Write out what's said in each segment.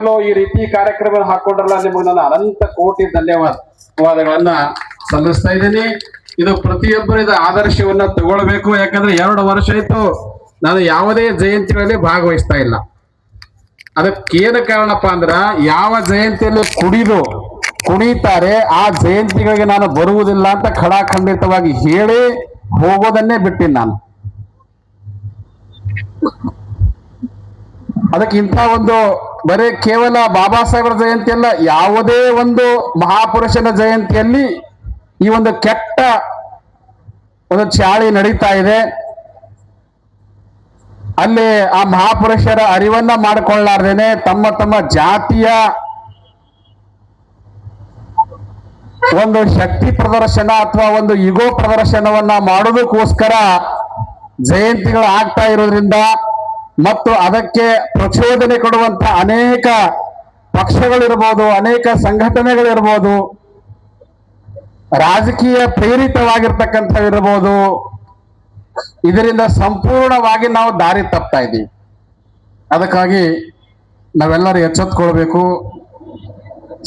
ಈ ರೀತಿ ಕಾರ್ಯಕ್ರಮ ಹಾಕೊಂಡ್ರಲ್ಲ ನಿಮಗೆ ನಾನು ಅನಂತ ಕೋಟಿ ಧನ್ಯವಾದಗಳನ್ನ ಸಲ್ಲಿಸ್ತಾ ಇದ್ದೀನಿ. ಇದು ಪ್ರತಿಯೊಬ್ಬರಿದ ಆದರ್ಶವನ್ನ ತಗೊಳ್ಬೇಕು. ಯಾಕಂದ್ರೆ 2 ವರ್ಷ ಆಯ್ತು ನಾನು ಯಾವುದೇ ಜಯಂತಿಗಳಲ್ಲಿ ಭಾಗವಹಿಸ್ತಾ ಇಲ್ಲ. ಅದಕ್ಕೇನು ಕಾರಣಪ್ಪ ಅಂದ್ರ ಯಾವ ಜಯಂತಿಯಲ್ಲಿ ಕುಣಿತಾರೆ ಆ ಜಯಂತಿಗಳಿಗೆ ನಾನು ಬರುವುದಿಲ್ಲ ಅಂತ ಖಡಾಖಂಡಿತವಾಗಿ ಹೇಳಿ ಹೋಗೋದನ್ನೇ ಬಿಟ್ಟಿನಿ ನಾನು. ಅದಕ್ಕೆ ಇಂಥ ಒಂದು ಬರೀ ಕೇವಲ ಬಾಬಾ ಸಾಹೇಬರ ಜಯಂತಿ ಅಲ್ಲ, ಯಾವುದೇ ಒಂದು ಮಹಾಪುರುಷನ ಜಯಂತಿಯಲ್ಲಿ ಈ ಒಂದು ಕೆಟ್ಟ ಒಂದು ಚಾಳಿ ನಡೀತಾ ಇದೆ. ಅಲ್ಲಿ ಆ ಮಹಾಪುರುಷರ ಅರಿವನ್ನ ಮಾಡಿಕೊಳ್ಳಾರ್ದೇನೆ ತಮ್ಮ ತಮ್ಮ ಜಾತಿಯ ಒಂದು ಶಕ್ತಿ ಪ್ರದರ್ಶನ ಅಥವಾ ಒಂದು ಯುಗೋ ಪ್ರದರ್ಶನವನ್ನ ಮಾಡೋದಕ್ಕೋಸ್ಕರ ಜಯಂತಿಗಳು ಆಗ್ತಾ ಇರೋದ್ರಿಂದ ಮತ್ತು ಅದಕ್ಕೆ ಪ್ರಚೋದನೆ ಕೊಡುವಂತ ಅನೇಕ ಪಕ್ಷಗಳಿರ್ಬೋದು, ಅನೇಕ ಸಂಘಟನೆಗಳಿರ್ಬೋದು, ರಾಜಕೀಯ ಪ್ರೇರಿತವಾಗಿರ್ತಕ್ಕಂಥವಿರ್ಬೋದು, ಇದರಿಂದ ಸಂಪೂರ್ಣವಾಗಿ ನಾವು ದಾರಿ ತಪ್ತಾ ಇದ್ದೀವಿ. ಅದಕ್ಕಾಗಿ ನಾವೆಲ್ಲರೂ ಎಚ್ಚೆತ್ಕೊಳ್ಬೇಕು.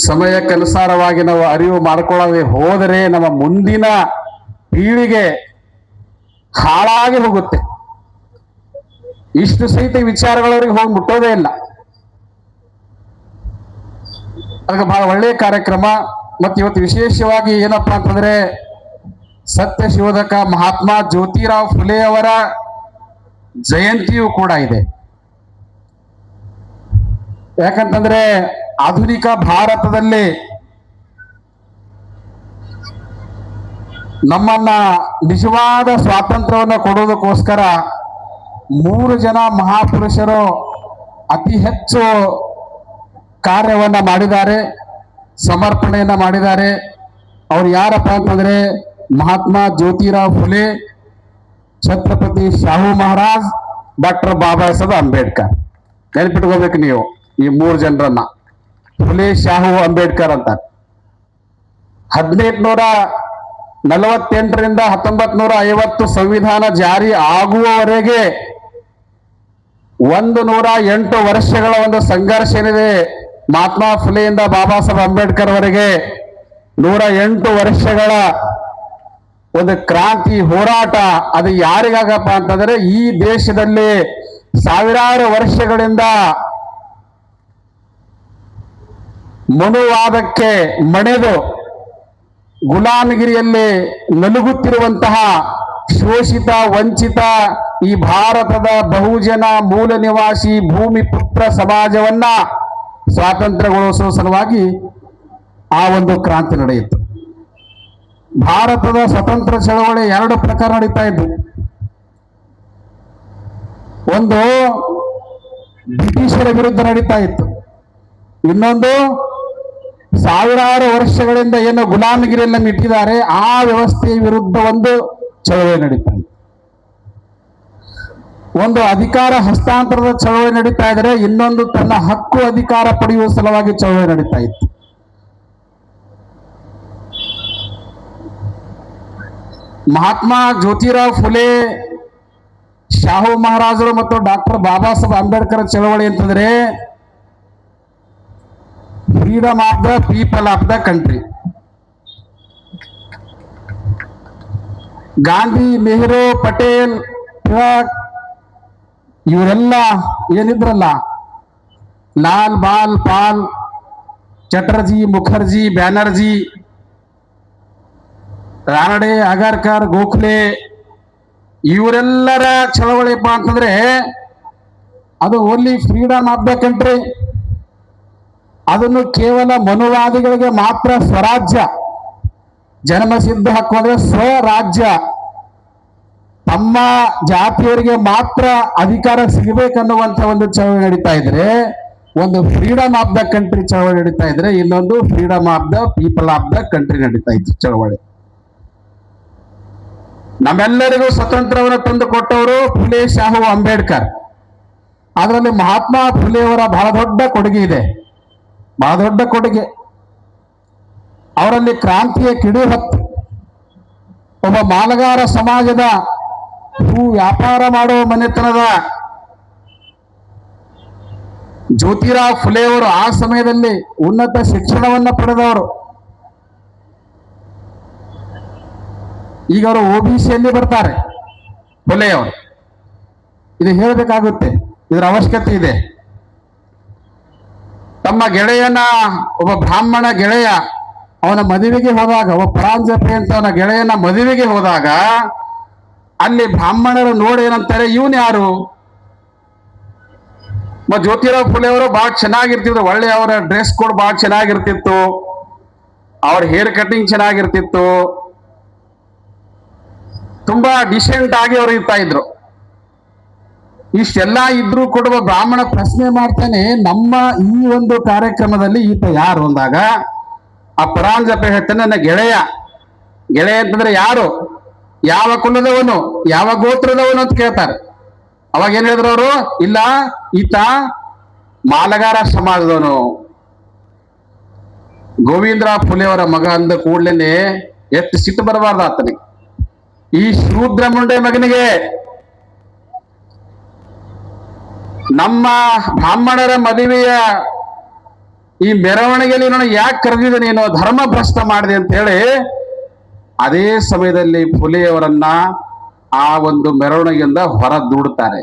ಸಮಯಕ್ಕನುಸಾರವಾಗಿ ನಾವು ಅರಿವು ಮಾಡಿಕೊಳ್ಳದೆ ಹೋದರೆ ನಮ್ಮ ಮುಂದಿನ ಪೀಳಿಗೆ ಹಾಳಾಗಿ ಹೋಗುತ್ತೆ. ಇಷ್ಟು ಸಹಿತ ವಿಚಾರಗಳವರಿಗೆ ಹೋಗಿ ಮುಟ್ಟೋದೇ ಇಲ್ಲ. ಅದಕ್ಕೆ ಬಹಳ ಒಳ್ಳೆಯ ಕಾರ್ಯಕ್ರಮ. ಮತ್ತು ಇವತ್ತು ವಿಶೇಷವಾಗಿ ಏನಪ್ಪಾ ಅಂತಂದ್ರೆ ಸತ್ಯ ಶೋಧಕ ಮಹಾತ್ಮ ಜ್ಯೋತಿರಾವ್ ಫುಲೆ ಅವರ ಜಯಂತಿಯೂ ಕೂಡ ಇದೆ. ಯಾಕಂತಂದ್ರೆ ಆಧುನಿಕ ಭಾರತದಲ್ಲಿ ನಮ್ಮನ್ನ ನಿಜವಾದ ಸ್ವಾತಂತ್ರ್ಯವನ್ನು ಕೊಡೋದಕ್ಕೋಸ್ಕರ 3 ಜನ ಮಹಾಪುರುಷರು ಅತಿ ಹೆಚ್ಚು ಕಾರ್ಯವನ್ನ ಮಾಡಿದ್ದಾರೆ, ಸಮರ್ಪಣೆಯನ್ನ ಮಾಡಿದ್ದಾರೆ. ಅವ್ರು ಯಾರಪ್ಪ ಅಂತಂದ್ರೆ ಮಹಾತ್ಮ ಜ್ಯೋತಿರಾವ್ ಫುಲೆ, ಛತ್ರಪತಿ ಶಾಹು ಮಹಾರಾಜ್, ಡಾಕ್ಟರ್ ಬಾಬಾ ಸಾಹೇಬ್ ಅಂಬೇಡ್ಕರ್. ನೆನಪಿಟ್ಕೋಬೇಕು ನೀವು ಈ 3 ಜನರನ್ನ. ಫುಲೆ, ಶಾಹು, ಅಂಬೇಡ್ಕರ್ ಅಂತ. 1848ರಿಂದ 1950 ಸಂವಿಧಾನ ಜಾರಿ ಆಗುವವರೆಗೆ 108 ವರ್ಷಗಳ ಒಂದು ಸಂಘರ್ಷ ಏನಿದೆ ಮಹಾತ್ಮ ಫುಲೆಯಿಂದ ಬಾಬಾ ಸಾಹೇಬ್ ಅಂಬೇಡ್ಕರ್ ವರೆಗೆ 108 ವರ್ಷಗಳ ಒಂದು ಕ್ರಾಂತಿ ಹೋರಾಟ. ಅದು ಯಾರಿಗಾಗಪ್ಪ ಅಂತಂದ್ರೆ ಈ ದೇಶದಲ್ಲಿ ಸಾವಿರಾರು ವರ್ಷಗಳಿಂದ ಮನುವಾದಕ್ಕೆ ಮಣೆದು ಗುಲಾಮಗಿರಿಯಲ್ಲಿ ನಲುಗುತ್ತಿರುವಂತಹ ಶೋಷಿತ ವಂಚಿತ ಈ ಭಾರತದ ಬಹುಜನ ಮೂಲ ನಿವಾಸಿ ಭೂಮಿ ಪುತ್ರ ಸಮಾಜವನ್ನ ಸ್ವಾತಂತ್ರ್ಯಗೊಳಿಸುವ ಸಲುವಾಗಿ ಆ ಒಂದು ಕ್ರಾಂತಿ ನಡೆಯಿತು. ಭಾರತದ ಸ್ವತಂತ್ರ ಚಳವಳಿ 2 ಪ್ರಕಾರ ನಡೀತಾ ಇದ್ವು. ಒಂದು ಬ್ರಿಟಿಷರ ವಿರುದ್ಧ ನಡೀತಾ ಇತ್ತು, ಇನ್ನೊಂದು ಸಾವಿರಾರು ವರ್ಷಗಳಿಂದ ಏನು ಗುಲಾಮಗಿರಿಯನ್ನ ಇಟ್ಟಿದ್ದಾರೆ ಆ ವ್ಯವಸ್ಥೆಯ ವಿರುದ್ಧ ಒಂದು ಚಳವಳಿ ನಡೀತಾ ಇದೆ. ಒಂದು ಅಧಿಕಾರ ಹಸ್ತಾಂತರದ ಚಳವಳಿ ನಡೀತಾ ಇದ್ರೆ, ಇನ್ನೊಂದು ತನ್ನ ಹಕ್ಕು ಅಧಿಕಾರ ಪಡೆಯುವ ಸಲುವಾಗಿ ಚಳವಳಿ ನಡೀತಾ ಇತ್ತು. ಮಹಾತ್ಮ ಜ್ಯೋತಿರಾವ್ ಫುಲೆ, ಶಾಹು ಮಹಾರಾಜರು ಮತ್ತು ಡಾಕ್ಟರ್ ಬಾಬಾ ಸಾಹೇಬ್ ಅಂಬೇಡ್ಕರ್ ಚಳವಳಿ ಅಂತಂದ್ರೆ freedom of the people of the country. Gandhi, Nehru, Patel, ಇವರೆಲ್ಲ ಏನಿದ್ರಲ್ಲ, ಲಾಲ್ ಬಾಲ್ ಪಾಲ್, ಚಟರ್ಜಿ, ಮುಖರ್ಜಿ, ಬ್ಯಾನರ್ಜಿ, ರಾನಡೆ, ಅಗರ್ಕರ್, ಗೋಖಲೆ, ಇವರೆಲ್ಲರ ಚಳವಳಿಪ್ಪ ಅಂತಂದ್ರೆ ಅದು only freedom of the country. ಅದನ್ನು ಕೇವಲ ಮನುವಾದಿಗಳಿಗೆ ಮಾತ್ರ ಸ್ವರಾಜ್ಯ, ಜನ್ಮಸಿದ್ಧ ಹಕ್ಕು ಅಂದ್ರೆ ಸ್ವರಾಜ್ಯ, ತಮ್ಮ ಜಾತಿಯವರಿಗೆ ಮಾತ್ರ ಅಧಿಕಾರ ಸಿಗಬೇಕನ್ನುವಂತ ಒಂದು ಚಳವಳಿ ನಡೀತಾ ಇದ್ರೆ, ಒಂದು ಫ್ರೀಡಮ್ ಆಫ್ ದ ಕಂಟ್ರಿ ಚಳವಳಿ ನಡೀತಾ ಇದ್ರೆ, ಇನ್ನೊಂದು freedom of the people of the country ನಡೀತಾ ಇತ್ತು ಚಳವಳಿ. ನಮ್ಮೆಲ್ಲರಿಗೂ ಸ್ವತಂತ್ರವನ್ನು ತಂದು ಕೊಟ್ಟವರು ಫುಲೆ, ಶಾಹು, ಅಂಬೇಡ್ಕರ್. ಅದರಲ್ಲಿ ಮಹಾತ್ಮ ಫುಲೆಯವರ ಬಹಳ ದೊಡ್ಡ ಕೊಡುಗೆ ಇದೆ, ಬಹಳ ದೊಡ್ಡ ಕೊಡುಗೆ. ಅವರಲ್ಲಿ ಕ್ರಾಂತಿಯ ಕಿಡಿ ಹೊತ್ತು ಒಬ್ಬ ಮಾಲಗಾರ ಸಮಾಜದ ವ್ಯಾಪಾರ ಮಾಡುವ ಮನೆತನದ ಜ್ಯೋತಿರಾವ್ ಫುಲೆ ಅವರು ಆ ಸಮಯದಲ್ಲಿ ಉನ್ನತ ಶಿಕ್ಷಣವನ್ನ ಪಡೆದವರು. ಈಗ ಅವರು OBCಯಲ್ಲಿ ಬರ್ತಾರೆ ಫುಲೆ ಅವರು. ಇದು ಹೇಳಬೇಕಾಗುತ್ತೆ, ಇದರ ಅವಶ್ಯಕತೆ ಇದೆ. ತಮ್ಮ ಗೆಳೆಯನ, ಒಬ್ಬ ಬ್ರಾಹ್ಮಣ ಗೆಳೆಯ ಅವನ ಮದುವೆಗೆ ಹೋದಾಗ, ಒಬ್ಬ ಪರಾಂಜಪೆ ಅಂತ ಅವನ ಗೆಳೆಯನ ಮದುವೆಗೆ ಹೋದಾಗ ಅಲ್ಲಿ ಬ್ರಾಹ್ಮಣರು ನೋಡಿ ಏನಂತಾರೆ, ಇವನ್ ಯಾರು? ಜ್ಯೋತಿರಾವ್ ಫುಲೆ ಅವರು ಬಹಳ ಚೆನ್ನಾಗಿರ್ತಿದ್ರು, ಒಳ್ಳೆ ಅವರ ಡ್ರೆಸ್ ಕೋಡ್ ಬಹಳ ಚೆನ್ನಾಗಿರ್ತಿತ್ತು, ಅವ್ರ ಹೇರ್ ಕಟಿಂಗ್ ಚೆನ್ನಾಗಿರ್ತಿತ್ತು, ತುಂಬಾ ಡಿಸೆಂಟ್ ಆಗಿ ಅವರು ಇರ್ತಾ ಇದ್ರು. ಇಷ್ಟೆಲ್ಲ ಇದ್ರೂ ಕೂಡ ಬ್ರಾಹ್ಮಣ ಪ್ರಶ್ನೆ ಮಾಡ್ತಾನೆ, ನಮ್ಮ ಈ ಒಂದು ಕಾರ್ಯಕ್ರಮದಲ್ಲಿ ಈತ ಯಾರು ಅಂದಾಗ ಆ ಪರಾಂಜಪೆ ಹೇಳ್ತಾನೆ, ನನ್ನ ಗೆಳೆಯ. ಗೆಳೆಯ ಅಂತಂದ್ರೆ ಯಾರು? ಯಾವ ಕುಲದವನು, ಯಾವ ಗೋತ್ರದವನು ಅಂತ ಕೇಳ್ತಾರೆ. ಅವಾಗ ಏನ್ ಹೇಳಿದ್ರು ಅವರು? ಇಲ್ಲ, ಈತ ಮಾಲಗಾರ ಸಮಾಜದವನು. ಗೋವಿಂದರಾವ್ ಫುಲೆ ಅವರ ಮಗ ಅಂದ ಕೂಡ್ಲೇನೆ ಎಷ್ಟು ಸಿಟ್ಟು ಬರಬಾರ್ದು ಆತನಿಗೆ. ಈ ಶೂದ್ರ ಮುಂಡೆ ಮಗನಿಗೆ ನಮ್ಮ ಬ್ರಾಹ್ಮಣರ ಮದುವೆಯ ಈ ಮೆರವಣಿಗೆಯಲ್ಲಿ ನಾನು ಯಾಕೆ ಕರೆದಿದ್ದೆ, ನೀನು ಧರ್ಮ ಭ್ರಷ್ಟ ಮಾಡಿದೆ ಅಂತ ಹೇಳಿ ಅದೇ ಸಮಯದಲ್ಲಿ ಫುಲೆಯವರನ್ನ ಆ ಒಂದು ಮೆರವಣಿಗೆಯಿಂದ ಹೊರ ದೂಡುತ್ತಾರೆ.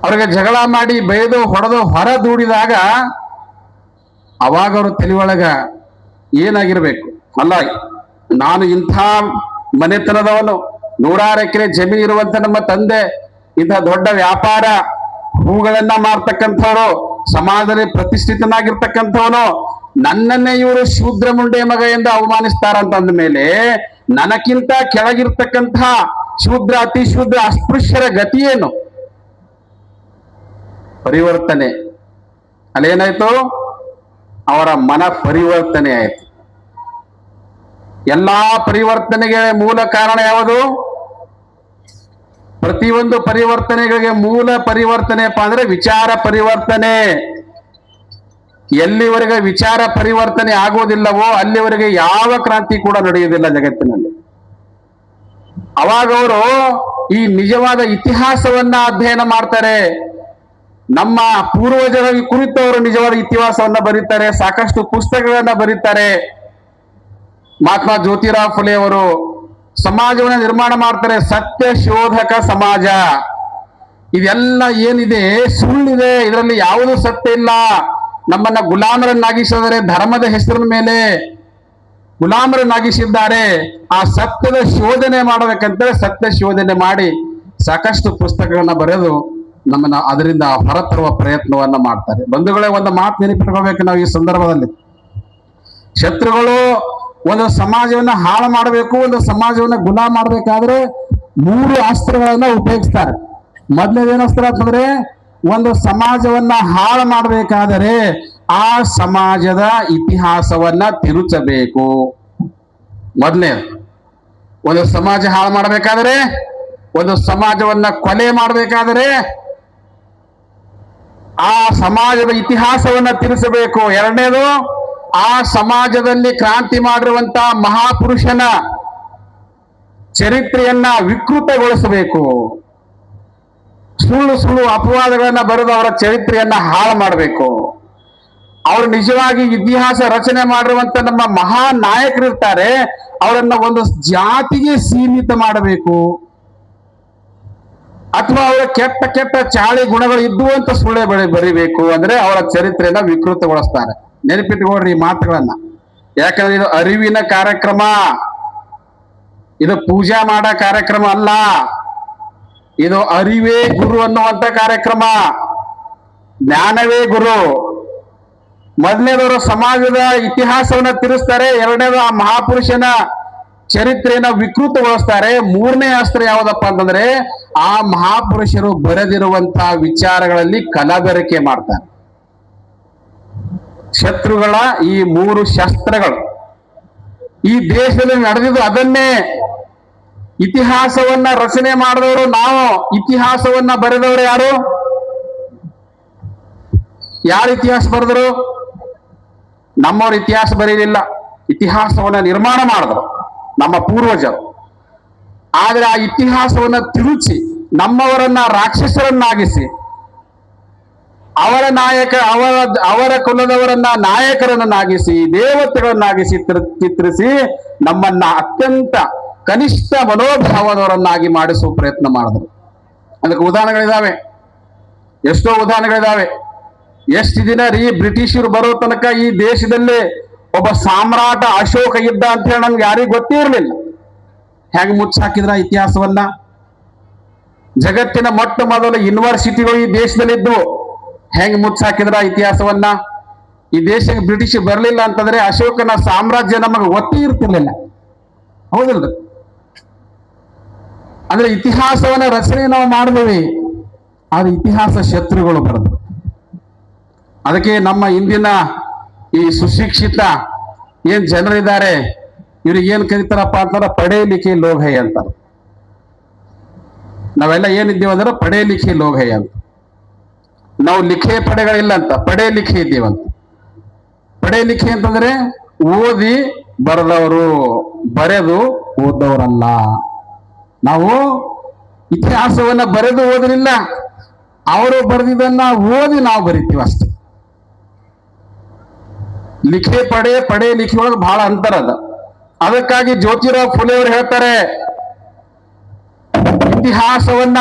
ಅವರಿಗೆ ಜಗಳ ಮಾಡಿ ಬೈದು ಹೊಡೆದು ಹೊರ ದೂಡಿದಾಗ ಅವಾಗ ಅವರು ತಲೆಯೊಳಗ ಏನಾಗಿರ್ಬೇಕು, ಅಲ್ಲ ನಾನು ಇಂಥ ಮನೆತನದವನು, 100 ಎಕರೆ ಜಮೀನು ಇರುವಂತ ನಮ್ಮ ತಂದೆ ಇಂಥ ದೊಡ್ಡ ವ್ಯಾಪಾರ, ಹೂಗಳನ್ನ ಮಾರ್ತಕ್ಕಂಥವ್ರು, ಸಮಾಜದಲ್ಲಿ ಪ್ರತಿಷ್ಠಿತನಾಗಿರ್ತಕ್ಕಂಥವನು, ನನ್ನನ್ನೇ ಇವರು ಶೂದ್ರ ಮುಂಡೆ ಮಗ ಎಂದು ಅವಮಾನಿಸ್ತಾರಂತಂದ ಮೇಲೆ ನನಕ್ಕಿಂತ ಕೆಳಗಿರ್ತಕ್ಕಂಥ ಶೂದ್ರ, ಅತಿ ಶೂದ್ರ, ಅಸ್ಪೃಶ್ಯರ ಗತಿ ಏನು? ಪರಿವರ್ತನೆ. ಅಲ್ಲೇನಾಯ್ತು? ಅವರ ಮನ ಪರಿವರ್ತನೆ ಆಯ್ತು. ಎಲ್ಲಾ ಪರಿವರ್ತನೆಗೆ ಮೂಲ ಕಾರಣ ಯಾವುದು? ಪ್ರತಿಯೊಂದು ಪರಿವರ್ತನೆಗಳಿಗೆ ಮೂಲ ಪರಿವರ್ತನೆಪ್ಪ ಅಂದ್ರೆ ವಿಚಾರ ಪರಿವರ್ತನೆ. ಎಲ್ಲಿವರೆಗೆ ವಿಚಾರ ಪರಿವರ್ತನೆ ಆಗೋದಿಲ್ಲವೋ ಅಲ್ಲಿವರೆಗೆ ಯಾವ ಕ್ರಾಂತಿ ಕೂಡ ನಡೆಯುವುದಿಲ್ಲ ಜಗತ್ತಿನಲ್ಲಿ. ಅವಾಗ ಅವರು ಈ ನಿಜವಾದ ಇತಿಹಾಸವನ್ನ ಅಧ್ಯಯನ ಮಾಡ್ತಾರೆ. ನಮ್ಮ ಪೂರ್ವಜರ ಕುರಿತು ಅವರು ನಿಜವಾದ ಇತಿಹಾಸವನ್ನ ಬರೀತಾರೆ, ಸಾಕಷ್ಟು ಪುಸ್ತಕಗಳನ್ನ ಬರೀತಾರೆ. ಮಹಾತ್ಮ ಜ್ಯೋತಿರಾವ್ ಫುಲೆ ಅವರು ಸಮಾಜವನ್ನ ನಿರ್ಮಾಣ ಮಾಡ್ತಾರೆ, ಸತ್ಯ ಶೋಧಕ ಸಮಾಜ. ಇದೆಲ್ಲ ಏನಿದೆ ಸುಳ್ಳಿದೆ, ಇದರಲ್ಲಿ ಯಾವುದೂ ಸತ್ಯ ಇಲ್ಲ. ನಮ್ಮನ್ನ ಗುಲಾಮರನ್ನಾಗಿಸಿದರೆ ಧರ್ಮದ ಹೆಸರಿನ ಮೇಲೆ ಗುಲಾಮರನ್ನಾಗಿಸಿದ್ದಾರೆ. ಆ ಸತ್ಯದ ಶೋಧನೆ ಮಾಡಬೇಕಂತೇಳಿ ಸತ್ಯ ಶೋಧನೆ ಮಾಡಿ ಸಾಕಷ್ಟು ಪುಸ್ತಕಗಳನ್ನ ಬರೆದು ನಮ್ಮನ್ನ ಅದರಿಂದ ಹೊರತರುವ ಪ್ರಯತ್ನವನ್ನ ಮಾಡ್ತಾರೆ. ಬಂಧುಗಳೇ, ಒಂದು ಮಾತು ನೆನಪಿಟ್ಕೋಬೇಕು ನಾವು ಈ ಸಂದರ್ಭದಲ್ಲಿ. ಶತ್ರುಗಳು ಒಂದು ಸಮಾಜವನ್ನ ಹಾಳು ಮಾಡಬೇಕು, ಒಂದು ಸಮಾಜವನ್ನ ಗುಲಾಮ ಮಾಡಬೇಕಾದ್ರೆ 3 ಅಸ್ತ್ರಗಳನ್ನ ಉಪಯೋಗಿಸ್ತಾರೆ. ಮೊದಲನೇದೇನು ಅಸ್ತ್ರ ಅಂತಂದ್ರೆ, ಒಂದು ಸಮಾಜವನ್ನ ಹಾಳು ಮಾಡಬೇಕಾದರೆ ಆ ಸಮಾಜದ ಇತಿಹಾಸವನ್ನ ತಿರುಚಬೇಕು. ಮೊದಲನೇ ಒಂದು ಸಮಾಜ ಹಾಳು ಮಾಡಬೇಕಾದರೆ, ಒಂದು ಸಮಾಜವನ್ನ ಕೊಲೆ ಮಾಡಬೇಕಾದರೆ ಆ ಸಮಾಜದ ಇತಿಹಾಸವನ್ನ ತಿರುಚಬೇಕು. ಎರಡನೇದು, ಆ ಸಮಾಜದಲ್ಲಿ ಕ್ರಾಂತಿ ಮಾಡಿರುವಂತ ಮಹಾಪುರುಷನ ಚರಿತ್ರೆಯನ್ನ ವಿಕೃತಗೊಳಿಸಬೇಕು. ಸುಳ್ಳು ಸುಳ್ಳು ಅಪವಾದಗಳನ್ನ ಬರೆದು ಅವರ ಚರಿತ್ರೆಯನ್ನ ಹಾಳು ಮಾಡಬೇಕು. ಅವರು ನಿಜವಾಗಿ ಇತಿಹಾಸ ರಚನೆ ಮಾಡಿರುವಂತ ನಮ್ಮ ಮಹಾನ್ ನಾಯಕರಿರ್ತಾರೆ, ಅವರನ್ನ ಒಂದು ಜಾತಿಗೆ ಸೀಮಿತ ಮಾಡಬೇಕು. ಅಥವಾ ಅವರ ಕೆಟ್ಟ ಕೆಟ್ಟ ಚಾಳಿ ಗುಣಗಳು ಇದ್ದು ಅಂತ ಸುಳ್ಳೆ ಬರಿಬೇಕು. ಅಂದ್ರೆ ಅವರ ಚರಿತ್ರೆಯನ್ನ ವಿಕೃತಗೊಳಿಸ್ತಾರೆ. ನೆನಪಿಟ್ಕೊಳ್ರಿ ಈ ಮಾತುಗಳನ್ನ. ಯಾಕಂದ್ರೆ ಇದು ಅರಿವಿನ ಕಾರ್ಯಕ್ರಮ, ಇದು ಪೂಜಾ ಮಾಡೋ ಕಾರ್ಯಕ್ರಮ ಅಲ್ಲ. ಇದು ಅರಿವೇ ಗುರು ಅನ್ನುವಂತ ಕಾರ್ಯಕ್ರಮ, ಜ್ಞಾನವೇ ಗುರು. ಮೊದಲನೇದವರು ಸಮಾಜದ ಇತಿಹಾಸವನ್ನ ತಿರುಸ್ತಾರೆ, ಎರಡನೇದು ಆ ಮಹಾಪುರುಷನ ಚರಿತ್ರೆಯನ್ನ ವಿಕೃತಗೊಳಿಸ್ತಾರೆ. ಮೂರನೇ ಅಸ್ತ್ರ ಯಾವುದಪ್ಪ ಅಂತಂದ್ರೆ, ಆ ಮಹಾಪುರುಷರು ಬರೆದಿರುವಂತಹ ವಿಚಾರಗಳಲ್ಲಿ ಕಲಬೆರಕೆ ಮಾಡ್ತಾರೆ. ಶತ್ರುಗಳ ಈ 3 ಶಸ್ತ್ರಗಳು ಈ ದೇಶದಲ್ಲಿ ನಡೆದಿದ್ದು ಅದನ್ನೇ. ಇತಿಹಾಸವನ್ನ ರಚನೆ ಮಾಡಿದವರು ನಾವು. ಇತಿಹಾಸವನ್ನ ಬರೆದವರು ಯಾರು? ಯಾರು ಇತಿಹಾಸ ಬರೆದರು? ನಮ್ಮವ್ರ ಇತಿಹಾಸ ಬರೀಲಿಲ್ಲ, ಇತಿಹಾಸವನ್ನ ನಿರ್ಮಾಣ ಮಾಡಿದ್ರು ನಮ್ಮ ಪೂರ್ವಜರು. ಆದ್ರೆ ಆ ಇತಿಹಾಸವನ್ನ ತಿರುಚಿ ನಮ್ಮವರನ್ನ ರಾಕ್ಷಸರನ್ನಾಗಿಸಿ ಅವರ ನಾಯಕ ಅವರ ಕುಲದವರನ್ನ ನಾಯಕರನ್ನಾಗಿಸಿ ದೇವತೆಗಳನ್ನಾಗಿಸಿ ಚಿತ್ರಿಸಿ ನಮ್ಮನ್ನ ಅತ್ಯಂತ ಕನಿಷ್ಠ ಮನೋಭಾವದವರನ್ನಾಗಿ ಮಾಡಿಸುವ ಪ್ರಯತ್ನ ಮಾಡಿದ್ರು. ಅದಕ್ಕೆ ಉದಾಹರಣೆಗಳಿದಾವೆ, ಎಷ್ಟೋ ಉದಾಹರಣೆಗಳಿದಾವೆ. ಎಷ್ಟು ದಿನ ರೀ ಬ್ರಿಟಿಷರು ಬರೋ ತನಕ ಈ ದೇಶದಲ್ಲಿ ಒಬ್ಬ ಸಾಮ್ರಾಟ ಅಶೋಕ ಇದ್ದ ಅಂತ ಹೇಳಿ ನಮ್ಗೆ ಯಾರಿಗೂ ಗೊತ್ತೇ ಇರಲಿಲ್ಲ. ಹೇಗೆ ಮುಚ್ಚಾಕಿದ್ರ ಇತಿಹಾಸವನ್ನ. ಜಗತ್ತಿನ ಮೊಟ್ಟ ಮೊದಲ ಯೂನಿವರ್ಸಿಟಿಗಳು ಈ ದೇಶದಲ್ಲಿದ್ದು ಹೆಂಗ್ ಮುಚ್ಚಾಕಿದ್ರ ಇತಿಹಾಸವನ್ನ. ಈ ದೇಶಕ್ಕೆ ಬ್ರಿಟಿಷ್ ಬರಲಿಲ್ಲ ಅಂತಂದ್ರೆ ಅಶೋಕನ ಸಾಮ್ರಾಜ್ಯ ನಮಗೆ ಗೊತ್ತೇ ಇರ್ತಿರ್ಲಿಲ್ಲ. ಹೌದಿಲ್ರಿ? ಅಂದ್ರೆ ಇತಿಹಾಸವನ್ನ ರಚನೆ ನಾವು ಮಾಡಿದ್ವಿ, ಆದ್ರೆ ಇತಿಹಾಸ ಶತ್ರುಗಳು ಬರೆದ್ರು. ಅದಕ್ಕೆ ನಮ್ಮ ಇಂದಿನ ಈ ಸುಶಿಕ್ಷಿತ ಏನ್ ಜನರಿದ್ದಾರೆ ಇವ್ರಿಗೆ ಏನ್ ಕರೀತಾರಪ್ಪ ಅಂತಾರ, ಪಡೇ ಲಿಖೆ ಲೋಗ್ ಹೈ ಅಂತಾರ. ನಾವೆಲ್ಲ ಏನಿದ್ದೀವಿ ಅಂದ್ರೆ ಪಡೇ ಲಿಖೆ ಲೋಗ್ ಹೈ ಅಂತ. ನಾವು ಲಿಖೆ ಪಡೆಗಳಿಲ್ಲ ಅಂತ, ಪಡೇ ಲಿಖೆ ಇದ್ದೀವಂತ. ಪಡೇ ಲಿಖೆ ಅಂತಂದ್ರೆ ಓದಿ ಬರೆದವರು, ಬರೆದು ಓದವರಲ್ಲ. ನಾವು ಇತಿಹಾಸವನ್ನ ಬರೆದು ಓದಲಿಲ್ಲ, ಅವರು ಬರೆದಿದ್ದನ್ನ ಓದಿ ನಾವು ಬರಿತೀವಿ ಅಷ್ಟೇ. ಲಿಖೆ ಪಡೇ ಲಿಖೆ ಒಳಗೆ ಬಹಳ ಅಂತರ ಅದ. ಅದಕ್ಕಾಗಿ ಜ್ಯೋತಿರಾವ್ ಫುಲೆ ಅವರು ಹೇಳ್ತಾರೆ, ಇತಿಹಾಸವನ್ನ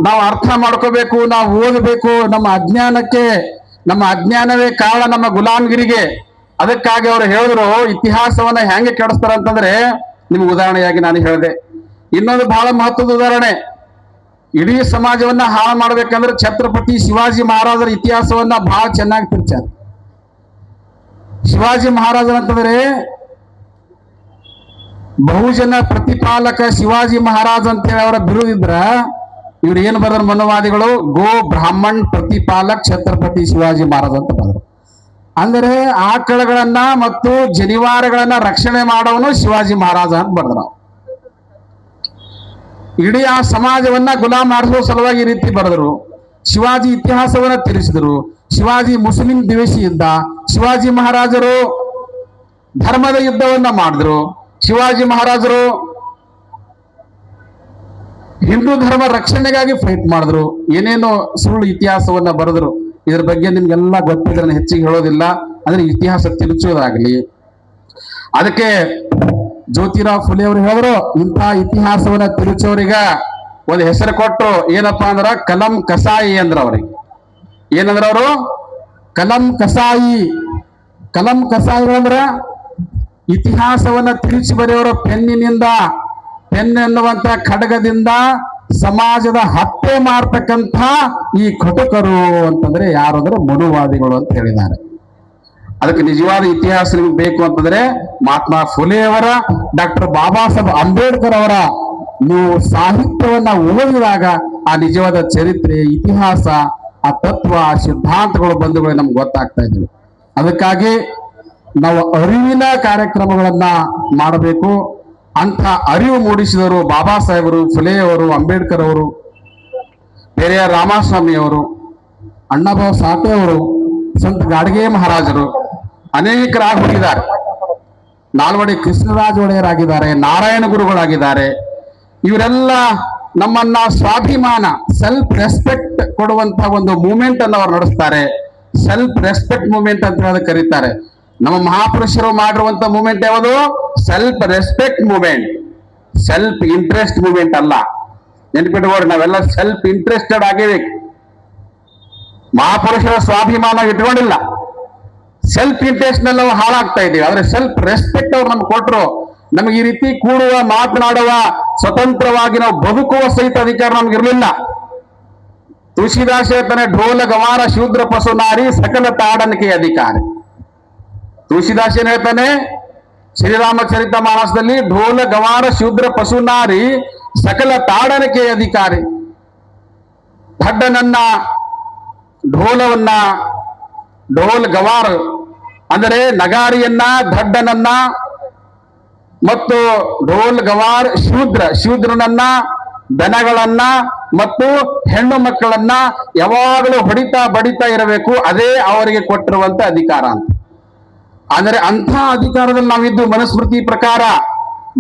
ನಾವು ಅರ್ಥ ಮಾಡ್ಕೋಬೇಕು, ನಾವು ಓದಬೇಕು. ನಮ್ಮ ಅಜ್ಞಾನವೇ ಕಾರಣ ನಮ್ಮ ಗುಲಾಮಗಿರಿಗೆ. ಅದಕ್ಕಾಗಿ ಅವರು ಹೇಳಿದ್ರು, ಇತಿಹಾಸವನ್ನ ಹೆಂಗೆ ಕೆಡಿಸ್ತಾರ ಅಂತಂದ್ರೆ, ನಿಮ್ಗೆ ಉದಾಹರಣೆಯಾಗಿ ನಾನು ಹೇಳಿದೆ. ಇನ್ನೊಂದು ಬಹಳ ಮಹತ್ವದ ಉದಾಹರಣೆ, ಇಡೀ ಸಮಾಜವನ್ನ ಹಾಳು ಮಾಡ್ಬೇಕಂದ್ರೆ ಛತ್ರಪತಿ ಶಿವಾಜಿ ಮಹಾರಾಜರ ಇತಿಹಾಸವನ್ನ ಬಹಳ ಚೆನ್ನಾಗಿ ತಿರ್ಚಾರ. ಶಿವಾಜಿ ಮಹಾರಾಜರಂತಂದ್ರೆ ಬಹುಜನ ಪ್ರತಿಪಾಲಕ ಶಿವಾಜಿ ಮಹಾರಾಜ್ ಅಂತ ಹೇಳಿ ಅವರ ಬಿರುದಿದ್ರ, ಇವ್ರು ಏನ್ ಬರೆದ್ರು ಮನುವಾದಿಗಳು, ಗೋ ಬ್ರಾಹ್ಮಣ್ ಪ್ರತಿಪಾಲಕ್ ಛತ್ರಪತಿ ಶಿವಾಜಿ ಮಹಾರಾಜ್ ಅಂತ ಬರೆದ್ರು. ಅಂದರೆ ಆಕಳಗಳನ್ನ ಮತ್ತು ಜನಿವಾರಗಳನ್ನ ರಕ್ಷಣೆ ಮಾಡೋನು ಶಿವಾಜಿ ಮಹಾರಾಜ ಅಂತ ಬರೆದ್ರು. ಇಡೀ ಆ ಸಮಾಜವನ್ನ ಗುಲಾಮ್ ಮಾಡಿಸುವ ಸಲುವಾಗಿ ಈ ರೀತಿ ಬರೆದ್ರು. ಶಿವಾಜಿ ಇತಿಹಾಸವನ್ನ ತಿಳಿಸಿದ್ರು. ಶಿವಾಜಿ ಮುಸ್ಲಿಂ ದ್ವೇಷಿ ಇದ್ದ. ಶಿವಾಜಿ ಮಹಾರಾಜರು ಧರ್ಮದ ಯುದ್ಧವನ್ನ ಮಾಡಿದ್ರು. ಶಿವಾಜಿ ಮಹಾರಾಜರು ಹಿಂದೂ ಧರ್ಮ ರಕ್ಷಣೆಗಾಗಿ ಫೈಟ್ ಮಾಡಿದ್ರು. ಏನೇನೋ ಸುಳ್ಳು ಇತಿಹಾಸವನ್ನ ಬರೆದ್ರು. ಇದ್ರ ಬಗ್ಗೆ ನಿಮ್ಗೆಲ್ಲ ಗೊತ್ತಿದ್ರೆ ಹೆಚ್ಚಿಗೆ ಹೇಳೋದಿಲ್ಲ, ಅಂದ್ರೆ ಇತಿಹಾಸ ತಿರುಚೋದಾಗ್ಲಿ. ಅದಕ್ಕೆ ಜ್ಯೋತಿರಾವ್ ಫುಲೆ ಅವರು ಹೇಳಿದ್ರು, ಇಂಥ ಇತಿಹಾಸವನ್ನ ತಿರುಚೋರಿಗ ಒಂದು ಹೆಸರು ಕೊಟ್ಟು ಏನಪ್ಪಾ ಅಂದ್ರ ಕಲಂ ಕಸಾಯಿ ಅಂದ್ರ. ಅವ್ರಿಗೆ ಏನಂದ್ರ ಅವರು ಕಲಂ ಕಸಾಯಿ. ಕಲಂ ಕಸಾಯಿ ಅಂದ್ರ ಇತಿಹಾಸವನ್ನ ತಿರುಚಿ ಬರೆಯೋರು ಪೆನ್ನಿನಿಂದ, ಪೆನ್ ಎನ್ನುವಂತ ಖಡ್ಗದಿಂದ ಸಮಾಜದ ಹತ್ಯೆ ಮಾಡ್ತಕ್ಕಂಥ ಈ ಕಟುಕರು ಅಂತಂದ್ರೆ ಯಾರು ಅಂದ್ರೆ ಮನುವಾದಿಗಳು ಅಂತ ಹೇಳಿದ್ದಾರೆ. ಅದಕ್ಕೆ ನಿಜವಾದ ಇತಿಹಾಸ ನಿಮ್ಗೆ ಬೇಕು ಅಂತಂದ್ರೆ ಮಹಾತ್ಮ ಫುಲೆಯವರ, ಡಾಕ್ಟರ್ ಬಾಬಾ ಸಾಹೇಬ್ ಅಂಬೇಡ್ಕರ್ ಅವರ ನೀವು ಸಾಹಿತ್ಯವನ್ನ ಓದಿದಾಗ ಆ ನಿಜವಾದ ಚರಿತ್ರೆ, ಇತಿಹಾಸ, ಆ ತತ್ವ, ಆ ಸಿದ್ಧಾಂತಗಳು ಬಂಧುಗಳು ನಮ್ಗೆ ಗೊತ್ತಾಗ್ತಾ ಇದ್ವಿ. ಅದಕ್ಕಾಗಿ ನಾವು ಅರಿವಿನ ಕಾರ್ಯಕ್ರಮಗಳನ್ನ ಮಾಡಬೇಕು. ಅಂತ ಅರಿವು ಮೂಡಿಸಿದವರು ಬಾಬಾ ಸಾಹೇಬರು, ಫುಲೆಯವರು, ಅಂಬೇಡ್ಕರ್ ಅವರು, ಪೆರಿಯಾರ್ ರಾಮಸ್ವಾಮಿ ಅವರು, ಅಣ್ಣಾಭಾವ್ ಸಾಠೆ ಅವರು, ಸಂತ ಗಾಡ್ಗೆ ಮಹಾರಾಜರು ಅನೇಕರಾಗಿ ಹೋಗಿದ್ದಾರೆ. ನಾಲ್ವಡಿ ಕೃಷ್ಣರಾಜ ಒಡೆಯರಾಗಿದ್ದಾರೆ, ನಾರಾಯಣ ಗುರುಗಳಾಗಿದ್ದಾರೆ. ಇವರೆಲ್ಲ ನಮ್ಮನ್ನ ಸ್ವಾಭಿಮಾನ, ಸೆಲ್ಫ್ ರೆಸ್ಪೆಕ್ಟ್ ಕೊಡುವಂತ ಒಂದು ಮೂವ್ಮೆಂಟ್ ಅನ್ನು ಅವರು ನಡೆಸ್ತಾರೆ. ಸೆಲ್ಫ್ ರೆಸ್ಪೆಕ್ಟ್ ಮೂವ್ಮೆಂಟ್ ಅಂತ ಹೇಳಿ ಕರೀತಾರೆ. ನಮ್ಮ ಮಹಾಪುರುಷರು ಮಾಡಿರುವಂತ ಮೂವ್ಮೆಂಟ್ ಯಾವುದು? Self respect movement, self interest movement ಅಲ್ಲ. ನೆನ್ಪಿಟ್ಕೋರಿ, ನಾವೆಲ್ಲ ಸೆಲ್ಫ್ ಇಂಟ್ರೆಸ್ಟೆಡ್ ಆಗಿರ್ಬೇಕು. ಮಹಾಪುರುಷರ ಸ್ವಾಭಿಮಾನ ಇಟ್ಕೊಂಡಿಲ್ಲ, ಸೆಲ್ಫ್ ಇಂಟ್ರೆಸ್ಟ್ ನಲ್ಲಿ ನಾವು ಹಾಳಾಗ್ತಾ ಇದ್ದೀವಿ. ಆದ್ರೆ ಸೆಲ್ಫ್ ರೆಸ್ಪೆಕ್ಟ್ ಅವ್ರು ನಮ್ಗೆ ಕೊಟ್ಟರು. ನಮ್ಗೆ ಈ ರೀತಿ ಕೂಡುವ, ಮಾತನಾಡುವ, ಸ್ವತಂತ್ರವಾಗಿ ನಾವು ಬದುಕುವ ಸಹಿತ ಅಧಿಕಾರ ನಮ್ಗೆ ಇರಲಿಲ್ಲ. ತುಳಸಿದಾಸ ಹೇಳ್ತಾನೆ, ಢೋಲ ಗವಾರ ಶೂದ್ರ ಪಶು ನಾರಿ ಸಕಲ ತಾಡನಿಕೆ ಅಧಿಕಾರಿ. ತುಳಸಿದಾಸ ಏನ್ ಹೇಳ್ತಾನೆ ಶ್ರೀರಾಮಚರಿತ ಮಾನಸದಲ್ಲಿ, ಢೋಲ ಗವಾರ ಶೂದ್ರ ಪಶು ನಾರಿ ಸಕಲ ತಾಡನಿಕೆ ಅಧಿಕಾರಿ. ದಡ್ಡನನ್ನ, ಢೋಲವನ್ನ, ಢೋಲ್ ಗವಾರ್ ಅಂದರೆ ನಗಾರಿಯನ್ನ, ದಡ್ಡನನ್ನ ಮತ್ತು ಢೋಲ್ ಗವಾರ್ ಶೂದ್ರನನ್ನ, ದನಗಳನ್ನ ಮತ್ತು ಹೆಣ್ಣು ಮಕ್ಕಳನ್ನ ಯಾವಾಗಲೂ ಹೊಡಿತಾ ಬಡಿತಾ ಇರಬೇಕು. ಅದೇ ಅವರಿಗೆ ಕೊಟ್ಟಿರುವಂತ ಅಧಿಕಾರ ಅಂತ. ಆದರೆ ಅಂಥ ಅಧಿಕಾರದಲ್ಲಿ ನಾವಿದ್ದು ಮನುಸ್ಮೃತಿ ಪ್ರಕಾರ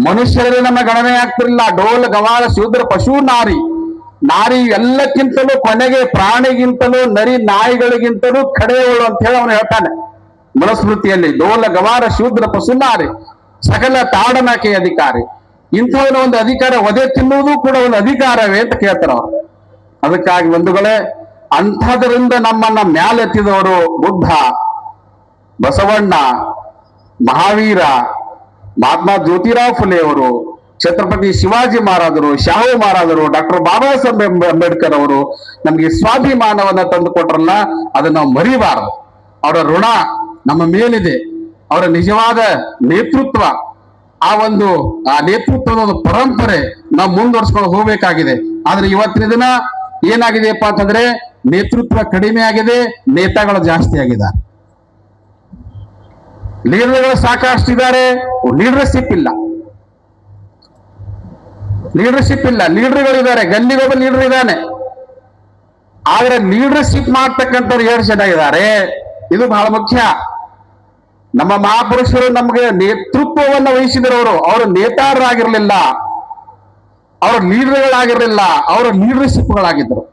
ಮನುಷ್ಯರಲ್ಲಿ ನಮ್ಮ ಗಣನೆ ಆಗ್ತಿರಲಿಲ್ಲ. ಢೋಲ್ ಗವಾರ ಶೂದ್ರ ಪಶು ನಾರಿ ನಾರಿ ಎಲ್ಲಕ್ಕಿಂತಲೂ ಕೊನೆಗೆ ಪ್ರಾಣಿಗಿಂತಲೂ ನರಿ ನಾಯಿಗಳಿಗಿಂತಲೂ ಕಡೆಯವಳು ಅಂತ ಹೇಳಿ ಅವನು ಹೇಳ್ತಾನೆ ಮನುಸ್ಮೃತಿಯಲ್ಲಿ. ಡೋಲ ಗವಾರ ಶೂದ್ರ ಪಸುನಾರಿ ಸಕಲ ತಾಡನಕೆ ಅಧಿಕಾರಿ. ಇಂಥವನ ಒಂದು ಅಧಿಕಾರ ಒದೆ ತಿನ್ನುವುದು ಕೂಡ ಒಂದು ಅಧಿಕಾರವೇ ಅಂತ ಕೇಳ್ತಾರ ಅವರು. ಅದಕ್ಕಾಗಿ ಬಂಧುಗಳೇ, ಅಂಥದ್ರಿಂದ ನಮ್ಮನ್ನ ಮ್ಯಾಲೆತ್ತಿದವರು ಬುದ್ಧ, ಬಸವಣ್ಣ, ಮಹಾವೀರ, ಮಹಾತ್ಮ ಜ್ಯೋತಿರಾವ್ ಫುಲೆ ಅವರು, ಛತ್ರಪತಿ ಶಿವಾಜಿ ಮಹಾರಾಜರು, ಶಾಹು ಮಹಾರಾಜರು, ಡಾಕ್ಟರ್ ಬಾಬಾ ಸಾಹೇಬ್ ಅಂಬೇಡ್ಕರ್ ಅವರು ನಮ್ಗೆ ಸ್ವಾಭಿಮಾನವನ್ನ ತಂದು ಕೊಟ್ರಲ್ಲ, ಅದನ್ನ ನಾವು ಮರಿಬಾರದು. ಅವರ ಋಣ ನಮ್ಮ ಮೇಲಿದೆ. ಅವರ ನಿಜವಾದ ನೇತೃತ್ವ, ಆ ನೇತೃತ್ವದ ಒಂದು ಪರಂಪರೆ ನಾವು ಮುಂದುವರ್ಸ್ಕೊಂಡು ಹೋಗ್ಬೇಕಾಗಿದೆ. ಆದ್ರೆ ಇವತ್ತಿನ ದಿನ ಏನಾಗಿದೆಯಪ್ಪ ಅಂತಂದ್ರೆ ನೇತೃತ್ವ ಕಡಿಮೆ ಆಗಿದೆ, ನೇತಾಗಳು ಜಾಸ್ತಿ ಆಗಿದ್ದಾರೆ. ಲೀಡರ್ಗಳು ಸಾಕಷ್ಟು ಇದ್ದಾರೆ, ಲೀಡರ್ಶಿಪ್ ಇಲ್ಲ. ಲೀಡರ್ಗಳಿದ್ದಾರೆ, ಗಲ್ಲಿಗೊಬ್ಬ ಲೀಡರ್ ಇದ್ದಾನೆ. ಆದ್ರೆ ಲೀಡರ್ಶಿಪ್ ಮಾಡ್ತಕ್ಕಂಥವ್ರು 7 ಜನ ಇದ್ದಾರೆ. ಇದು ಬಹಳ ಮುಖ್ಯ. ನಮ್ಮ ಮಹಾಪುರುಷರು ನಮಗೆ ನೇತೃತ್ವವನ್ನು ವಹಿಸಿದರವರು. ಅವರು ನೇತಾರರಾಗಿರ್ಲಿಲ್ಲ, ಅವರು ಲೀಡರ್ಗಳಾಗಿರ್ಲಿಲ್ಲ, ಅವರು ಲೀಡರ್ಶಿಪ್ಗಳಾಗಿದ್ದರು.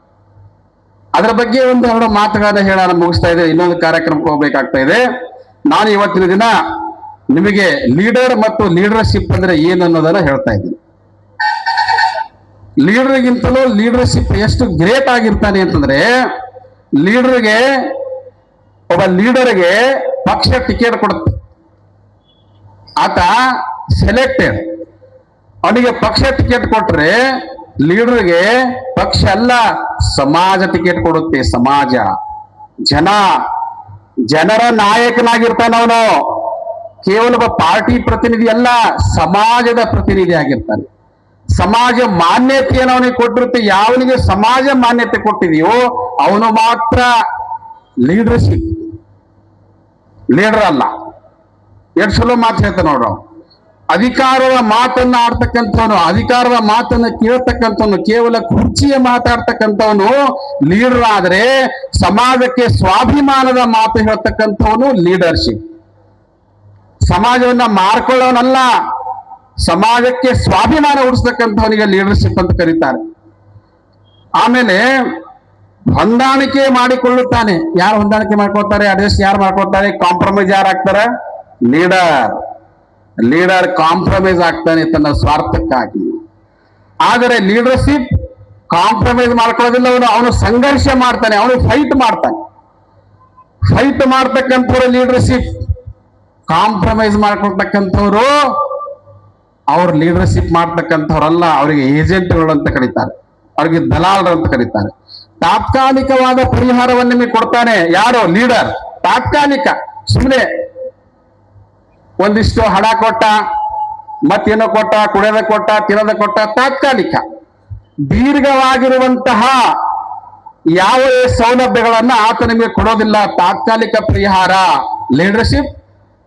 ಅದರ ಬಗ್ಗೆ ಒಂದು 2 ಮಾತುಗಳನ್ನ ಹೇಳೋಣ, ಮುಗಿಸ್ತಾ ಇದೆ. ಇನ್ನೊಂದು ಕಾರ್ಯಕ್ರಮಕ್ಕೆ ಹೋಗ್ಬೇಕಾಗ್ತಾ ಇದೆ. ನಾನು ಇವತ್ತಿನ ದಿನ ನಿಮಗೆ ಲೀಡರ್ ಮತ್ತು ಲೀಡರ್ಶಿಪ್ ಅಂದ್ರೆ ಏನು ಅನ್ನೋದನ್ನ ಹೇಳ್ತಾ ಇದ್ದೀನಿ. ಲೀಡರ್ಗಿಂತಲೂ ಲೀಡರ್ಶಿಪ್ ಎಷ್ಟು ಗ್ರೇಟ್ ಆಗಿರ್ತಾನೆ ಅಂತಂದ್ರೆ, ಒಬ್ಬ ಲೀಡರ್ಗೆ ಪಕ್ಷ ಟಿಕೆಟ್ ಕೊಡುತ್ತೆ. ಆತ ಸೆಲೆಕ್ಟೆಡ್. ಅವನಿಗೆ ಪಕ್ಷ ಟಿಕೆಟ್ ಕೊಟ್ರೆ ಲೀಡರ್ಗೆ ಪಕ್ಷ ಅಲ್ಲ, ಸಮಾಜ ಟಿಕೆಟ್ ಕೊಡುತ್ತೆ. ಸಮಾಜ, ಜನರ ನಾಯಕನಾಗಿರ್ತಾನೆ ಅವನು. ಕೇವಲ ಒಬ್ಬ ಪಾರ್ಟಿ ಪ್ರತಿನಿಧಿ ಅಲ್ಲ, ಸಮಾಜದ ಪ್ರತಿನಿಧಿ ಆಗಿರ್ತಾನೆ. ಸಮಾಜ ಮಾನ್ಯತೆಯನ್ನು ಅವನಿಗೆ ಕೊಟ್ಟಿರುತ್ತೆ. ಯಾವನಿಗೆ ಸಮಾಜ ಮಾನ್ಯತೆ ಕೊಟ್ಟಿದೆಯೋ ಅವನು ಮಾತ್ರ ಲೀಡರ್ಶಿಪ್, ಲೀಡರ್ ಅಲ್ಲ. ಎಷ್ಟು ಚಲೋ ಮಾತು ಹೇಳ್ತಾನೆ ನೋಡ್ರು. ಅಧಿಕಾರದ ಮಾತನ್ನ ಆಡ್ತಕ್ಕಂಥವನು, ಅಧಿಕಾರದ ಮಾತನ್ನ ಕೇಳ್ತಕ್ಕಂಥವನು, ಕೇವಲ ಕುರ್ಚಿಯ ಮಾತಾಡ್ತಕ್ಕಂಥವನು ಲೀಡರ್ ಆದ್ರೆ, ಸಮಾಜಕ್ಕೆ ಸ್ವಾಭಿಮಾನದ ಮಾತು ಹೇಳ್ತಕ್ಕಂಥವನು ಲೀಡರ್ಶಿಪ್. ಸಮಾಜವನ್ನ ಮಾರ್ಕೊಳ್ಳೋನಲ್ಲ, ಸಮಾಜಕ್ಕೆ ಸ್ವಾಭಿಮಾನ ಉಡಿಸ್ತಕ್ಕಂಥವನಿಗೆ ಲೀಡರ್ಶಿಪ್ ಅಂತ ಕರೀತಾರೆ. ಆಮೇಲೆ ಹೊಂದಾಣಿಕೆ ಮಾಡಿಕೊಳ್ಳುತ್ತಾನೆ. ಯಾರು ಹೊಂದಾಣಿಕೆ ಮಾಡ್ಕೊಳ್ತಾರೆ? ಅಡ್ಜಸ್ಟ್ ಯಾರು ಮಾಡ್ಕೊಳ್ತಾರೆ? ಕಾಂಪ್ರಮೈಸ್ ಯಾರು ಆಗ್ತಾರೆ? ಲೀಡರ್ ಕಾಂಪ್ರಮೈಸ್ ಆಗ್ತಾನೆ ತನ್ನ ಸ್ವಾರ್ಥಕ್ಕಾಗಿ. ಆದರೆ ಲೀಡರ್ಶಿಪ್ ಕಾಂಪ್ರಮೈಸ್ ಮಾಡ್ಕೊಳ್ಳೋದಿಲ್ಲ. ಅವನು ಸಂಘರ್ಷ ಮಾಡ್ತಾನೆ, ಅವನು ಫೈಟ್ ಮಾಡ್ತಕ್ಕಂಥವ್ರು ಲೀಡರ್ಶಿಪ್. ಕಾಂಪ್ರಮೈಸ್ ಮಾಡ್ಕೊಳ್ತಕ್ಕಂಥವ್ರು ಅವ್ರು ಲೀಡರ್ಶಿಪ್ ಮಾಡ್ತಕ್ಕಂಥವ್ರಲ್ಲ, ಅವರಿಗೆ ಏಜೆಂಟ್ಗಳು ಅಂತ ಕರೀತಾರೆ, ಅವ್ರಿಗೆ ದಲಾಲರು ಅಂತ ಕರೀತಾರೆ. ತಾತ್ಕಾಲಿಕವಾದ ಪರಿಹಾರವನ್ನು ನಿಮಗೆ ಕೊಡ್ತಾನೆ ಯಾರು? ಲೀಡರ್. ತಾತ್ಕಾಲಿಕ, ಸುಮ್ಮನೆ ಒಂದಿಷ್ಟು ಹಣ ಕೊಟ್ಟ, ಮತ್ತೇನೋ ಕೊಟ್ಟ, ಕುಡಿಯೋದ ಕೊಟ್ಟ, ತಿನ್ನೋದ ಕೊಟ್ಟ, ತಾತ್ಕಾಲಿಕ. ದೀರ್ಘವಾಗಿರುವಂತಹ ಯಾವ ಸೌಲಭ್ಯಗಳನ್ನ ಆತ ನಿಮಗೆ ಕೊಡೋದಿಲ್ಲ. ತಾತ್ಕಾಲಿಕ ಪರಿಹಾರ. ಲೀಡರ್ಶಿಪ್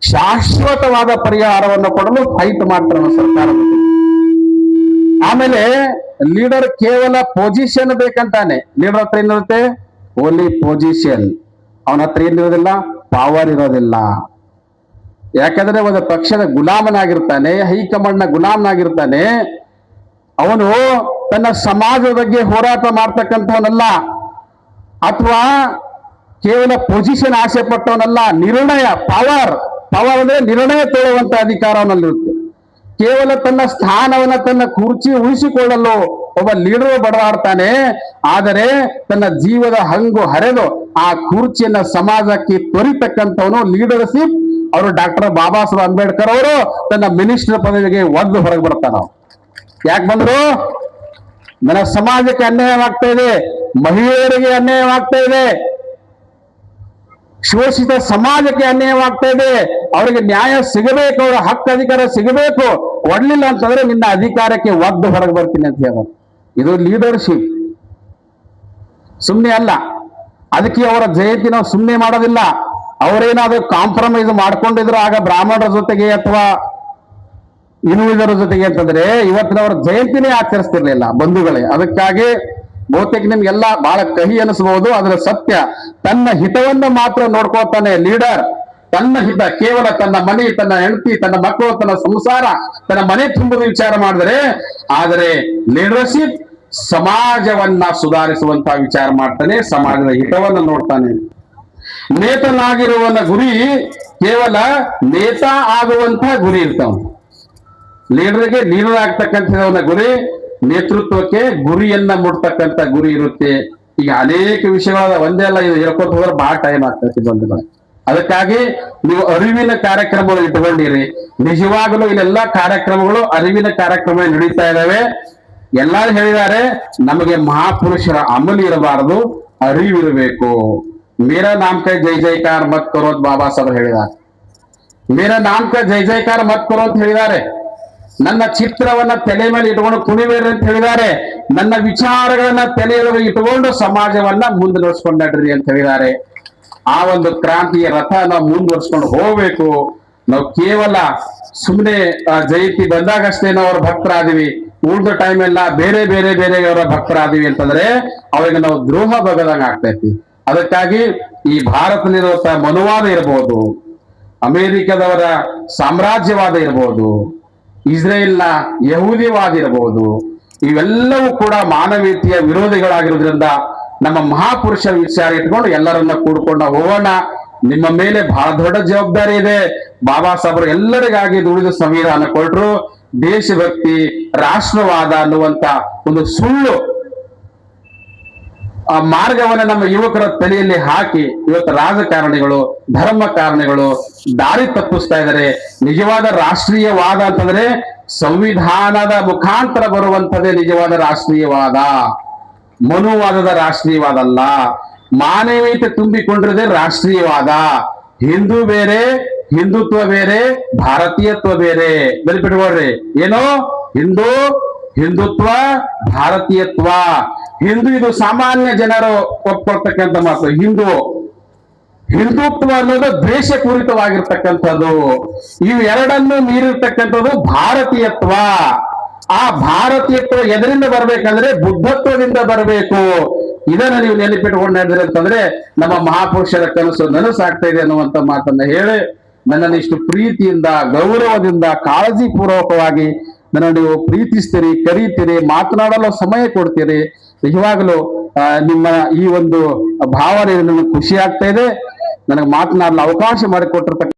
ಶಾಶ್ವತವಾದ ಪರಿಹಾರವನ್ನು ಕೊಡಲು ಫೈಟ್ ಮಾಡ್ತಾರೆ ಸರ್ಕಾರ. ಆಮೇಲೆ ಲೀಡರ್ ಕೇವಲ ಪೊಸಿಷನ್ ಬೇಕಂತಾನೆ. ಲೀಡರ್ ಹತ್ರ ಏನಿರುತ್ತೆ? Only position. ಅವನ ಹತ್ರ ಏನಿರೋದಿಲ್ಲ? ಪವರ್ ಇರೋದಿಲ್ಲ. ಯಾಕಂದ್ರೆ ಒಂದು ಪಕ್ಷದ ಗುಲಾಮನಾಗಿರ್ತಾನೆ, ಹೈಕಮಾಂಡ್ನ ಗುಲಾಮನಾಗಿರ್ತಾನೆ. ಅವನು ತನ್ನ ಸಮಾಜದ ಬಗ್ಗೆ ಹೋರಾಟ ಮಾಡ್ತಕ್ಕಂಥವನಲ್ಲ, ಅಥವಾ ಕೇವಲ ಪೊಸಿಷನ್ ಆಸೆ ಪಟ್ಟವನಲ್ಲ. ನಿರ್ಣಯ, ಪವರ್ ಅಂದ್ರೆ ನಿರ್ಣಯ ತಗೊಳ್ಳುವಂತ ಅಧಿಕಾರ ಅವನಲ್ಲಿರುತ್ತೆ. ಕೇವಲ ತನ್ನ ಸ್ಥಾನವನ್ನ, ತನ್ನ ಕುರ್ಚಿ ಉಳಿಸಿಕೊಳ್ಳಲು ಒಬ್ಬ ಲೀಡರ್ ಬಡದಾಡ್ತಾನೆ. ಆದರೆ ತನ್ನ ಜೀವದ ಹಂಗು ಹರೆದು ಆ ಕುರ್ಚಿಯನ್ನ ಸಮಾಜಕ್ಕೆ ತೊರಿತಕ್ಕಂಥವನು ಲೀಡರ್ಶಿಪ್. ಅವರು ಡಾಕ್ಟರ್ ಬಾಬಾ ಸಾಹೇಬ್ ಅಂಬೇಡ್ಕರ್ ಅವರು ತನ್ನ ಮಿನಿಸ್ಟರ್ ಪದವಿಗೆ ಒದ್ದು ಹೊರಗೆ ಬರ್ತಾರ. ಯಾಕೆ ಬಂದ್ರು? ನನ್ನ ಸಮಾಜಕ್ಕೆ ಅನ್ಯಾಯವಾಗ್ತಾ ಇದೆ, ಮಹಿಳೆಯರಿಗೆ ಅನ್ಯಾಯವಾಗ್ತಾ ಇದೆ, ಶೋಷಿತ ಸಮಾಜಕ್ಕೆ ಅನ್ಯಾಯವಾಗ್ತಾ ಇದೆ, ಅವರಿಗೆ ನ್ಯಾಯ ಸಿಗಬೇಕು, ಅವರ ಹಕ್ಕು ಅಧಿಕಾರ ಸಿಗಬೇಕು. ಕೊಡ್ಲಿಲ್ಲ ಅಂತಂದ್ರೆ ನಿನ್ನ ಅಧಿಕಾರಕ್ಕೆ ಒದ್ದು ಹೊರಗೆ ಬರ್ತೀನಿ ಅಂತ ಹೇಳ. ಇದು ಲೀಡರ್ಶಿಪ್, ಸುಮ್ಮನೆ ಅಲ್ಲ. ಅದಕ್ಕೆ ಅವರ ಜಯಂತಿ ನಾವು ಸುಮ್ಮನೆ ಮಾಡೋದಿಲ್ಲ. ಅವರೇನಾದ್ರೂ ಕಾಂಪ್ರಮೈಸ್ ಮಾಡ್ಕೊಂಡಿದ್ರು ಆಗ ಬ್ರಾಹ್ಮಣರ ಜೊತೆಗೆ ಅಥವಾ ಇನ್ನುಳಿದರ ಜೊತೆಗೆ ಅಂತಂದ್ರೆ ಇವತ್ತಿನವರ ಜಯಂತಿನೇ ಆಚರಿಸ್ತಿರ್ಲಿಲ್ಲ ಬಂಧುಗಳೇ. ಅದಕ್ಕಾಗಿ ಬಹುತೇಕ ನಿಮ್ಗೆಲ್ಲ ಬಹಳ ಕಹಿ ಅನಿಸಬಹುದು, ಅದರ ಸತ್ಯ. ತನ್ನ ಹಿತವನ್ನು ಮಾತ್ರ ನೋಡ್ಕೊಳ್ತಾನೆ ಲೀಡರ್. ತನ್ನ ಹಿತ, ಕೇವಲ ತನ್ನ ಮನೆ, ತನ್ನ ಹೆಂಡತಿ, ತನ್ನ ಮಕ್ಕಳು, ತನ್ನ ಸಂಸಾರ, ತನ್ನ ಮನೆ ತುಂಬುದು ವಿಚಾರ ಮಾಡಿದ್ರೆ. ಆದರೆ ಲೀಡರ್ಶಿಪ್ ಸಮಾಜವನ್ನ ಸುಧಾರಿಸುವಂತ ವಿಚಾರ ಮಾಡ್ತಾನೆ, ಸಮಾಜದ ಹಿತವನ್ನ ನೋಡ್ತಾನೆ. ನೇತನಾಗಿರುವನ ಗುರಿ ಕೇವಲ ನೇತ ಆಗುವಂತ ಗುರಿ ಇರ್ತಾವ. ಲೀಡರ್ಗೆ ಲೀಡರ್ ಆಗ್ತಕ್ಕಂಥವನ ಗುರಿ, ನೇತೃತ್ವಕ್ಕೆ ಗುರಿಯನ್ನ ಮುಟ್ತಕ್ಕಂಥ ಗುರಿ ಇರುತ್ತೆ. ಈಗ ಅನೇಕ ವಿಷಯಗಳ ಒಂದೇ ಅಲ್ಲ, ಇದು ಹೇಳ್ಕೊತ ಹೋದ್ರೆ ಬಹಳ ಟೈಮ್ ಆಗ್ತೈತಿ ಬಂಧುಗಳು. ಅದಕ್ಕಾಗಿ ನೀವು ಅರಿವಿನ ಕಾರ್ಯಕ್ರಮಗಳು ಇಟ್ಕೊಂಡಿರಿ. ನಿಜವಾಗಲೂ ಇಲ್ಲೆಲ್ಲ ಕಾರ್ಯಕ್ರಮಗಳು ಅರಿವಿನ ಕಾರ್ಯಕ್ರಮ ನಡೀತಾ ಇದಾವೆ. ಎಲ್ಲಾರು ಹೇಳಿದ್ದಾರೆ, ನಮಗೆ ಮಹಾಪುರುಷರ ಅಮಲಿ ಇರಬಾರದು, ಅರಿವಿರಬೇಕು. ಮೇರಾ ನಾಮ್ ಕೈ ಜೈ ಜೈಕಾರ ಮತ್ ಕರೋ ಅಂತ ಬಾಬಾ ಸಾಹೇಬ್ ಹೇಳಿದ್ದಾರೆ. ಮೇರಾ ನಾಮ್ ಕೈ ಜೈ ಜೈಕಾರ ಮತ್ ಕರೋ ಅಂತ ಹೇಳಿದ್ದಾರೆ. ನನ್ನ ಚಿತ್ರವನ್ನ ತಲೆ ಮೇಲೆ ಇಟ್ಕೊಂಡು ಕುಣಿಬೇಡ್ರಿ ಅಂತ ಹೇಳಿದ್ದಾರೆ. ನನ್ನ ವಿಚಾರಗಳನ್ನ ತಲೆಯೊಳಗೆ ಇಟ್ಟುಕೊಂಡು ಸಮಾಜವನ್ನ ಮುಂದುವರಿಸ್ಕೊಂಡ್ರಿ ಅಂತ ಹೇಳಿದ್ದಾರೆ. ಆ ಒಂದು ಕ್ರಾಂತಿಯ ರಥ ನಾವು ಮುಂದುವರ್ಸ್ಕೊಂಡು ಹೋಗ್ಬೇಕು. ನಾವು ಕೇವಲ ಸುಮ್ಮನೆ ಜಯಂತಿ ಬಂದಾಗಷ್ಟೇ ನಾವು ಅವ್ರ ಭಕ್ತರಾದಿವಿ, ಉಳಿದ ಟೈಮ್ ಎಲ್ಲ ಬೇರೆ ಬೇರೆ ಬೇರೆಯವರ ಭಕ್ತರಾದಿವಿ ಅಂತಂದ್ರೆ ಅವಾಗ ನಾವು ದ್ರೋಹ ಬಗದಂಗ ಆಗ್ತೈತಿ. ಅದಕ್ಕಾಗಿ ಈ ಭಾರತದಲ್ಲಿರುವಂತ ಮನುವಾದ ಇರ್ಬೋದು, ಅಮೆರಿಕದವರ ಸಾಮ್ರಾಜ್ಯವಾದ ಇರ್ಬೋದು, ಇಸ್ರೇಲ್ನ ಯಹೂದಿವಾದ ಇರಬಹುದು, ಇವೆಲ್ಲವೂ ಕೂಡ ಮಾನವೀಯತೆಯ ವಿರೋಧಿಗಳಾಗಿರೋದ್ರಿಂದ ನಮ್ಮ ಮಹಾಪುರುಷ ವಿಚಾರ ಇಟ್ಕೊಂಡು ಎಲ್ಲರನ್ನ ಕೂಡ್ಕೊಂಡು ಹೋಗೋಣ. ನಿಮ್ಮ ಮೇಲೆ ಬಹಳ ದೊಡ್ಡ ಜವಾಬ್ದಾರಿ ಇದೆ. ಬಾಬಾ ಸಾಹೇಬರು ಎಲ್ಲರಿಗಾಗಿ ದುಡಿದ ಸಂವಿಧಾನ ಕೊಟ್ಟರು. ದೇಶಭಕ್ತಿ, ರಾಷ್ಟ್ರವಾದ ಅನ್ನುವಂತ ಒಂದು ಸುಳ್ಳು ಆ ಮಾರ್ಗವನ್ನ ನಮ್ಮ ಯುವಕರ ತಲೆಯಲ್ಲಿ ಹಾಕಿ ಇವತ್ತು ರಾಜಕಾರಣಿಗಳು, ಧರ್ಮ ಕಾರಣಿಗಳು ದಾರಿ ತಪ್ಪಿಸ್ತಾ ಇದ್ದಾರೆ. ನಿಜವಾದ ರಾಷ್ಟ್ರೀಯವಾದ ಅಂತಂದ್ರೆ ಸಂವಿಧಾನದ ಮುಖಾಂತರ ಬರುವಂತದೇ ನಿಜವಾದ ರಾಷ್ಟ್ರೀಯವಾದ, ಮನುವಾದದ ರಾಷ್ಟ್ರೀಯವಾದ ಅಲ್ಲ. ಮಾನವೀಯತೆ ತುಂಬಿಕೊಂಡಿರದೆ ರಾಷ್ಟ್ರೀಯವಾದ. ಹಿಂದೂ ಬೇರೆ, ಹಿಂದುತ್ವ ಬೇರೆ, ಭಾರತೀಯತ್ವ ಬೇರೆ. ನೆನಪಿಟ್ಕೊಳ್ರಿ, ಏನೋ ಹಿಂದೂ, ಹಿಂದುತ್ವ, ಭಾರತೀಯತ್ವ. ಹಿಂದೂ ಇದು ಸಾಮಾನ್ಯ ಜನರು ಒಪ್ಕೊಳ್ತಕ್ಕಂಥ ಮಾತು. ಹಿಂದುತ್ವ ಅನ್ನೋದು ದ್ವೇಷಪೂರಿತವಾಗಿರ್ತಕ್ಕಂಥದ್ದು. ಇವು ಎರಡನ್ನು ಮೀರಿರ್ತಕ್ಕಂಥದ್ದು ಭಾರತೀಯತ್ವ. ಆ ಭಾರತೀಯತ್ವ ಎದರಿಂದ ಬರ್ಬೇಕಂದ್ರೆ ಬುದ್ಧತ್ವದಿಂದ ಬರಬೇಕು. ಇದನ್ನ ನೀವು ನೆನಪಿಟ್ಕೊಂಡು ನಡೆದ್ರಿ ಅಂತಂದ್ರೆ ನಮ್ಮ ಮಹಾಪುರುಷರ ಕನಸು ನನಸಾಗ್ತಾ ಇದೆ ಅನ್ನುವಂತ ಮಾತನ್ನ ಹೇಳಿ, ನನ್ನನ್ನು ಇಷ್ಟು ಪ್ರೀತಿಯಿಂದ, ಗೌರವದಿಂದ, ಕಾಳಜಿ ಪೂರ್ವಕವಾಗಿ ನನ್ನ ನೀವು ಪ್ರೀತಿಸ್ತೀರಿ, ಕರೀತೀರಿ, ಮಾತನಾಡಲು ಸಮಯ ಕೊಡ್ತೀರಿ. ನಿಜವಾಗಲೂ ನಿಮ್ಮ ಈ ಒಂದು ಭಾವನೆ ನನಗೆ ಖುಷಿ ಆಗ್ತಾ ಇದೆ. ನನಗೆ ಮಾತನಾಡಲು ಅವಕಾಶ ಮಾಡಿಕೊಟ್ಟಿರ್ತಕ್ಕ